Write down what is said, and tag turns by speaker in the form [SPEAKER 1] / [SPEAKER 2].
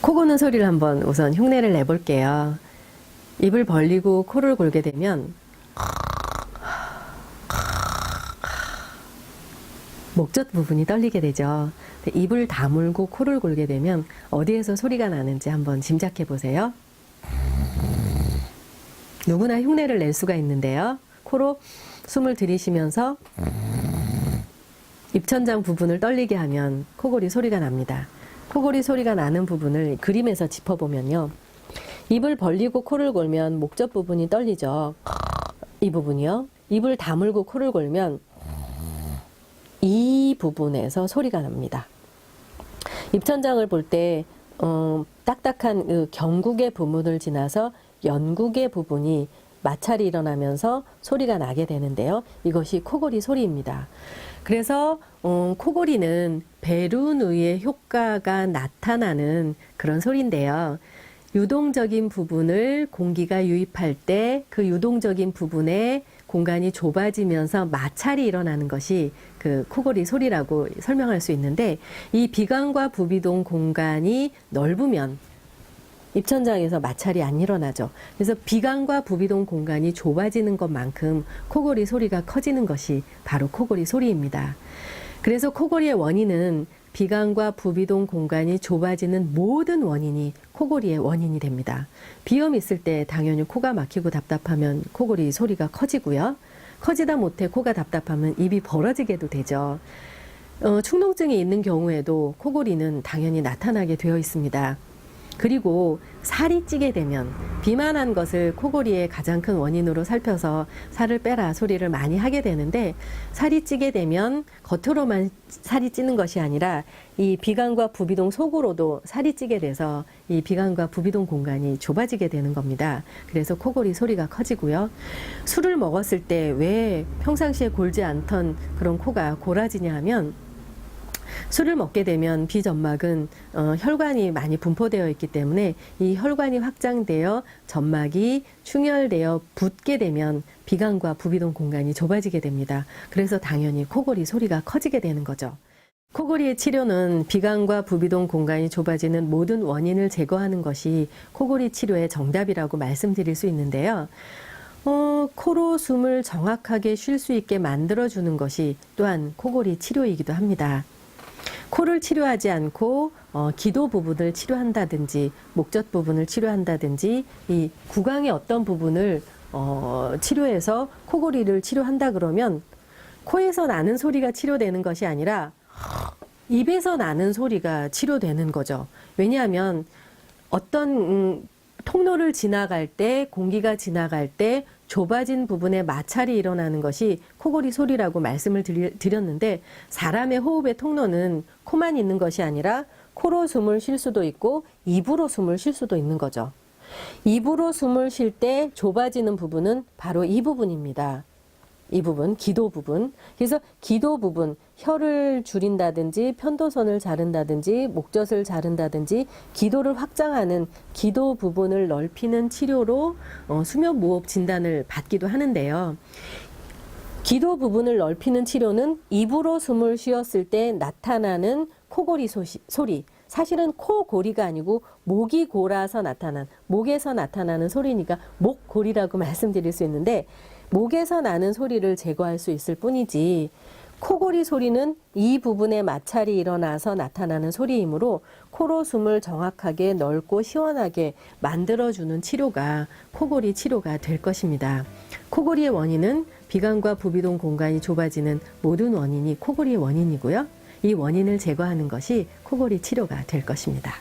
[SPEAKER 1] 코 고는 소리를 한번 우선 흉내를 내볼게요. 입을 벌리고 코를 골게 되면 목젖 부분이 떨리게 되죠. 입을 다물고 코를 골게 되면 어디에서 소리가 나는지 한번 짐작해 보세요. 누구나 흉내를 낼 수가 있는데요. 코로 숨을 들이쉬면서 입천장 부분을 떨리게 하면 코골이 소리가 납니다. 코골이 소리가 나는 부분을 그림에서 짚어보면요. 입을 벌리고 코를 골면 목젖 부분이 떨리죠. 이 부분이요. 입을 다물고 코를 골면 이 부분에서 소리가 납니다. 입천장을 볼 때 딱딱한 그 경국의 부분을 지나서 연국의 부분이 마찰이 일어나면서 소리가 나게 되는데요. 이것이 코골이 소리입니다. 그래서 코골이는 배룬의의 효과가 나타나는 그런 소리인데요. 유동적인 부분을 공기가 유입할 때 그 유동적인 부분에 공간이 좁아지면서 마찰이 일어나는 것이 그 코골이 소리라고 설명할 수 있는데, 이 비강과 부비동 공간이 넓으면 입천장에서 마찰이 안 일어나죠. 그래서 비강과 부비동 공간이 좁아지는 것만큼 코골이 소리가 커지는 것이 바로 코골이 소리입니다. 그래서 코골이의 원인은 비강과 부비동 공간이 좁아지는 모든 원인이 코골이의 원인이 됩니다. 비염 있을 때 당연히 코가 막히고 답답하면 코골이 소리가 커지고요. 커지다 못해 코가 답답하면 입이 벌어지게도 되죠. 축농증이 있는 경우에도 코골이는 당연히 나타나게 되어 있습니다. 그리고 살이 찌게 되면, 비만한 것을 코골이의 가장 큰 원인으로 살펴서 살을 빼라 소리를 많이 하게 되는데, 살이 찌게 되면 겉으로만 살이 찌는 것이 아니라 이 비강과 부비동 속으로도 살이 찌게 돼서 이 비강과 부비동 공간이 좁아지게 되는 겁니다. 그래서 코골이 소리가 커지고요. 술을 먹었을 때 왜 평상시에 골지 않던 그런 코가 골아지냐 하면, 술을 먹게 되면 비점막은 혈관이 많이 분포되어 있기 때문에 이 혈관이 확장되어 점막이 충혈되어 붓게 되면 비강과 부비동 공간이 좁아지게 됩니다. 그래서 당연히 코골이 소리가 커지게 되는 거죠. 코골이의 치료는 비강과 부비동 공간이 좁아지는 모든 원인을 제거하는 것이 코골이 치료의 정답이라고 말씀드릴 수 있는데요. 코로 숨을 정확하게 쉴 수 있게 만들어주는 것이 또한 코골이 치료이기도 합니다. 코를 치료하지 않고 기도 부분을 치료한다든지 목젖 부분을 치료한다든지 이 구강의 어떤 부분을 치료해서 코골이를 치료한다 그러면 코에서 나는 소리가 치료되는 것이 아니라 입에서 나는 소리가 치료되는 거죠. 왜냐하면 어떤 통로를 지나갈 때, 공기가 지나갈 때 좁아진 부분에 마찰이 일어나는 것이 코골이 소리라고 말씀을 드렸는데, 사람의 호흡의 통로는 코만 있는 것이 아니라 코로 숨을 쉴 수도 있고 입으로 숨을 쉴 수도 있는 거죠. 입으로 숨을 쉴 때 좁아지는 부분은 바로 이 부분입니다. 이 부분, 기도 부분. 그래서 기도 부분, 혀를 줄인다든지 편도선을 자른다든지 목젖을 자른다든지 기도를 확장하는 기도 부분을 넓히는 치료로 수면무호흡 진단을 받기도 하는데요. 기도 부분을 넓히는 치료는 입으로 숨을 쉬었을 때 나타나는 코골이 소리. 사실은 코골이가 아니고 목이 골아서 나타난, 목에서 나타나는 소리니까 목골이라고 말씀드릴 수 있는데, 목에서 나는 소리를 제거할 수 있을 뿐이지, 코골이 소리는 이 부분에 마찰이 일어나서 나타나는 소리이므로 코로 숨을 정확하게 넓고 시원하게 만들어주는 치료가 코골이 치료가 될 것입니다. 코골이의 원인은 비강과 부비동 공간이 좁아지는 모든 원인이 코골이의 원인이고요. 이 원인을 제거하는 것이 코골이 치료가 될 것입니다.